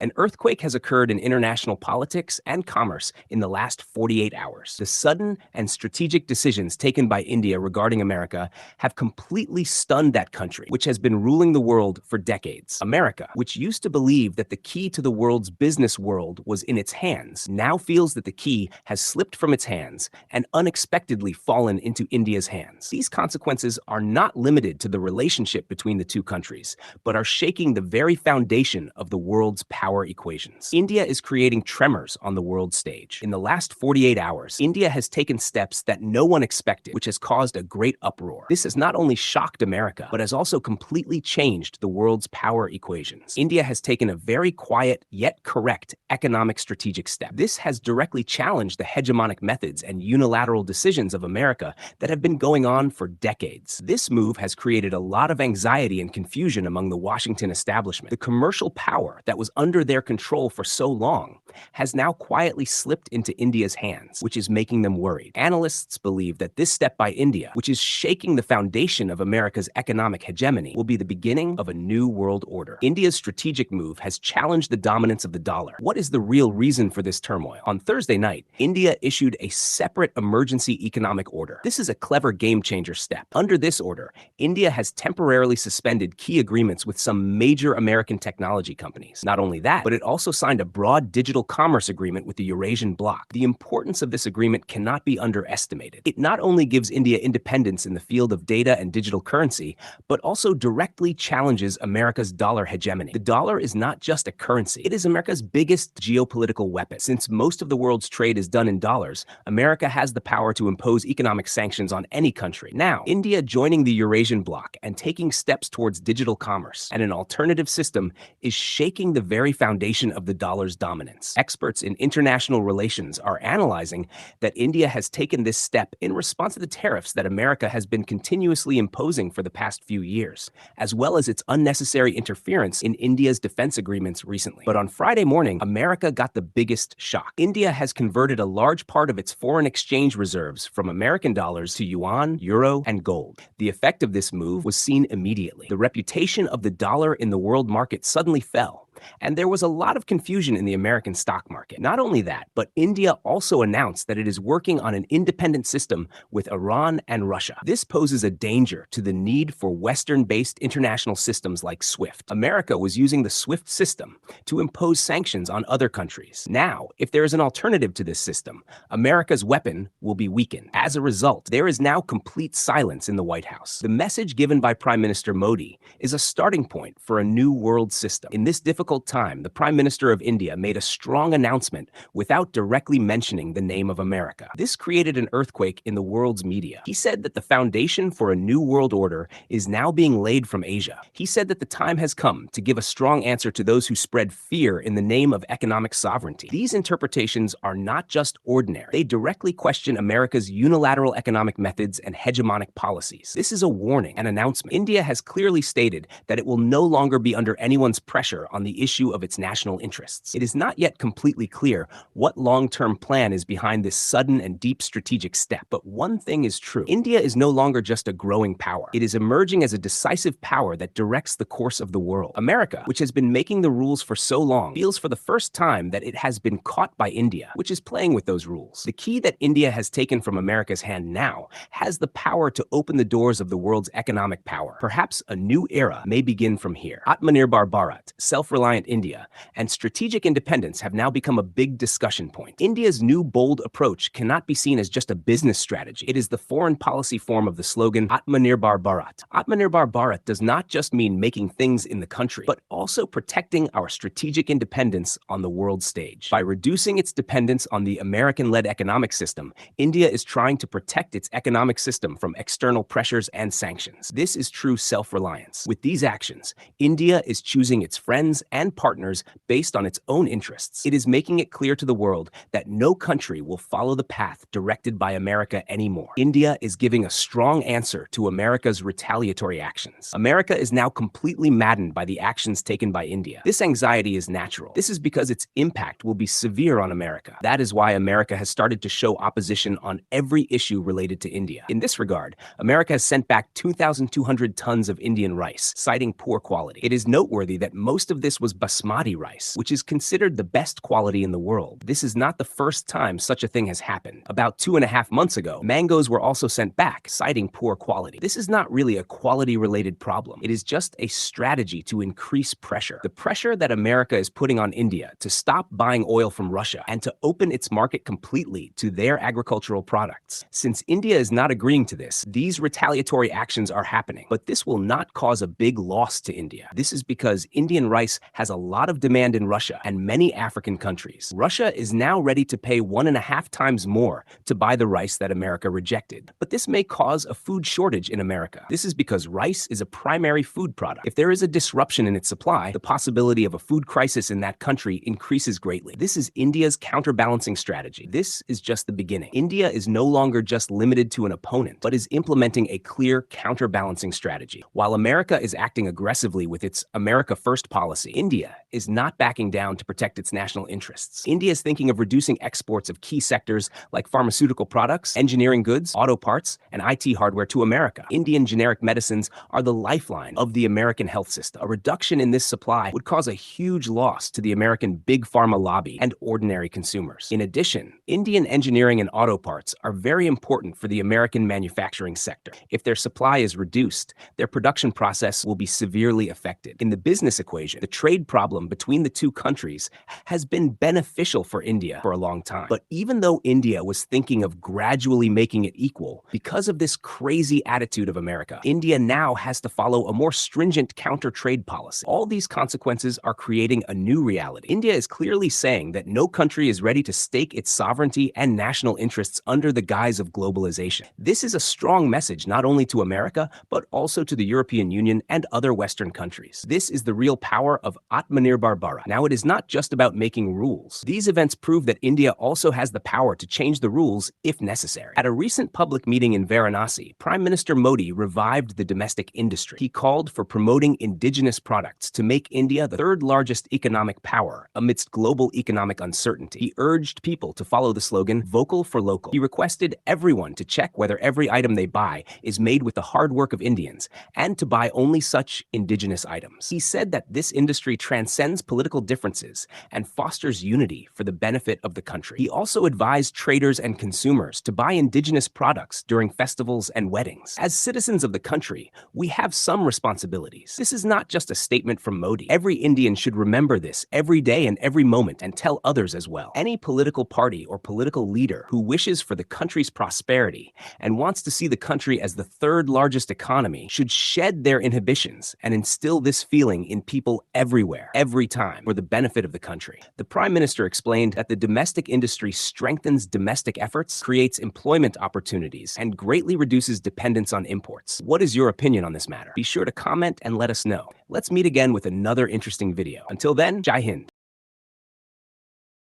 An earthquake has occurred in international politics and commerce in the last 48 hours. The sudden and strategic decisions taken by India regarding America have completely stunned that country, which has been ruling the world for decades. America, which used to believe that the key to the world's business world was in its hands, now feels that the key has slipped from its hands and unexpectedly fallen into India's hands. These consequences are not limited to the relationship between the two countries, but are shaking the very foundation of the world's power equations. India is creating tremors on the world stage. In the last 48 hours, India has taken steps that no one expected, which has caused a great uproar. This has not only shocked America, but has also completely changed the world's power equations. India has taken a very quiet yet correct economic strategic step. This has directly challenged the hegemonic methods and unilateral decisions of America that have been going on for decades. This move has created a lot of anxiety and confusion among the Washington establishment. The commercial power that was under their control for so long has now quietly slipped into India's hands, which is making them worried. Analysts believe that this step by India, which is shaking the foundation of America's economic hegemony, will be the beginning of a new world order. India's strategic move has challenged the dominance of the dollar. What is the real reason for this turmoil? On Thursday night, India issued a separate emergency economic order. This is a clever game-changer step. Under this order, India has temporarily suspended key agreements with some major American technology companies. Not only that, but it also signed a broad digital commerce agreement with the Eurasian bloc. The importance of this agreement cannot be underestimated. It not only gives India independence in the field of data and digital currency, but also directly challenges America's dollar hegemony. The dollar is not just a currency. It is America's biggest geopolitical weapon. Since most of the world's trade is done in dollars, America has the power to impose economic sanctions on any country. Now, India joining the Eurasian bloc and taking steps towards digital commerce and an alternative system is shaking the very foundation of the dollar's dominance. Experts in international relations are analyzing that India has taken this step in response to the tariffs that America has been continuously imposing for the past few years, as well as its unnecessary interference in India's defense agreements recently. But on Friday morning, America got the biggest shock. India has converted a large part of its foreign exchange reserves from American dollars to yuan, euro, and gold. The effect of this move was seen immediately. The reputation of the dollar in the world market suddenly fell, and there was a lot of confusion in the American stock market. Not only that, but India also announced that it is working on an independent system with Iran and Russia. This poses a danger to the need for Western-based international systems like SWIFT. America was using the SWIFT system to impose sanctions on other countries. Now, if there is an alternative to this system, America's weapon will be weakened. As a result, there is now complete silence in the White House. The message given by Prime Minister Modi is a starting point for a new world system. In this difficult time, the Prime Minister of India made a strong announcement without directly mentioning the name of America. This created an earthquake in the world's media. He said that the foundation for a new world order is now being laid from Asia. He said that the time has come to give a strong answer to those who spread fear in the name of economic sovereignty. These interpretations are not just ordinary. They directly question America's unilateral economic methods and hegemonic policies. This is a warning, an announcement. India has clearly stated that it will no longer be under anyone's pressure on the issue of its national interests. It is not yet completely clear what long-term plan is behind this sudden and deep strategic step, but one thing is true. India is no longer just a growing power. It is emerging as a decisive power that directs the course of the world. America, which has been making the rules for so long, feels for the first time that it has been caught by India, which is playing with those rules. The key that India has taken from America's hand now has the power to open the doors of the world's economic power. Perhaps a new era may begin from here. Atmanirbhar Bharat, self-reliance India, and strategic independence have now become a big discussion point. India's new bold approach cannot be seen as just a business strategy. It is the foreign policy form of the slogan Atmanirbhar Bharat. Atmanirbhar Bharat does not just mean making things in the country, but also protecting our strategic independence on the world stage. By reducing its dependence on the American-led economic system, India is trying to protect its economic system from external pressures and sanctions. This is true self-reliance. With these actions, India is choosing its friends and partners based on its own interests. It is making it clear to the world that no country will follow the path directed by America anymore. India is giving a strong answer to America's retaliatory actions. America is now completely maddened by the actions taken by India. This anxiety is natural. This is because its impact will be severe on America. That is why America has started to show opposition on every issue related to India. In this regard, America has sent back 2,200 tons of Indian rice, citing poor quality. It is noteworthy that most of this rice was basmati rice, which is considered the best quality in the world. This is not the first time such a thing has happened. About 2.5 months ago, mangoes were also sent back, citing poor quality. This is not really a quality-related problem. It is just a strategy to increase pressure. The pressure that America is putting on India to stop buying oil from Russia and to open its market completely to their agricultural products. Since India is not agreeing to this, these retaliatory actions are happening. But this will not cause a big loss to India. This is because Indian rice has a lot of demand in Russia and many African countries. Russia is now ready to pay 1.5 times more to buy the rice that America rejected. But this may cause a food shortage in America. This is because rice is a primary food product. If there is a disruption in its supply, the possibility of a food crisis in that country increases greatly. This is India's counterbalancing strategy. This is just the beginning. India is no longer just limited to an opponent, but is implementing a clear counterbalancing strategy. While America is acting aggressively with its America First policy, India is not backing down to protect its national interests. India is thinking of reducing exports of key sectors like pharmaceutical products, engineering goods, auto parts, and IT hardware to America. Indian generic medicines are the lifeline of the American health system. A reduction in this supply would cause a huge loss to the American big pharma lobby and ordinary consumers. In addition, Indian engineering and auto parts are very important for the American manufacturing sector. If their supply is reduced, their production process will be severely affected. In the business equation, the trade problem between the two countries has been beneficial for India for a long time. But even though India was thinking of gradually making it equal, because of this crazy attitude of America, India now has to follow a more stringent counter-trade policy. All these consequences are creating a new reality. India is clearly saying that no country is ready to stake its sovereignty and national interests under the guise of globalization. This is a strong message not only to America, but also to the European Union and other Western countries. This is the real power of Atmanirbhar Bharat. Now, it is not just about making rules. These events prove that India also has the power to change the rules if necessary. At a recent public meeting in Varanasi, Prime Minister Modi revived the domestic industry. He called for promoting indigenous products to make India the third largest economic power amidst global economic uncertainty. He urged people to follow the slogan, "Vocal for Local." He requested everyone to check whether every item they buy is made with the hard work of Indians and to buy only such indigenous items. He said that this industry transcends political differences and fosters unity for the benefit of the country. He also advised traders and consumers to buy indigenous products during festivals and weddings. As citizens of the country, we have some responsibilities. This is not just a statement from Modi. Every Indian should remember this every day and every moment and tell others as well. Any political party or political leader who wishes for the country's prosperity and wants to see the country as the third largest economy should shed their inhibitions and instill this feeling in people everywhere, every time, for the benefit of the country. The Prime Minister explained that the domestic industry strengthens domestic efforts, creates employment opportunities, and greatly reduces dependence on imports. What is your opinion on this matter? Be sure to comment and let us know. Let's meet again with another interesting video. Until then, Jai Hind.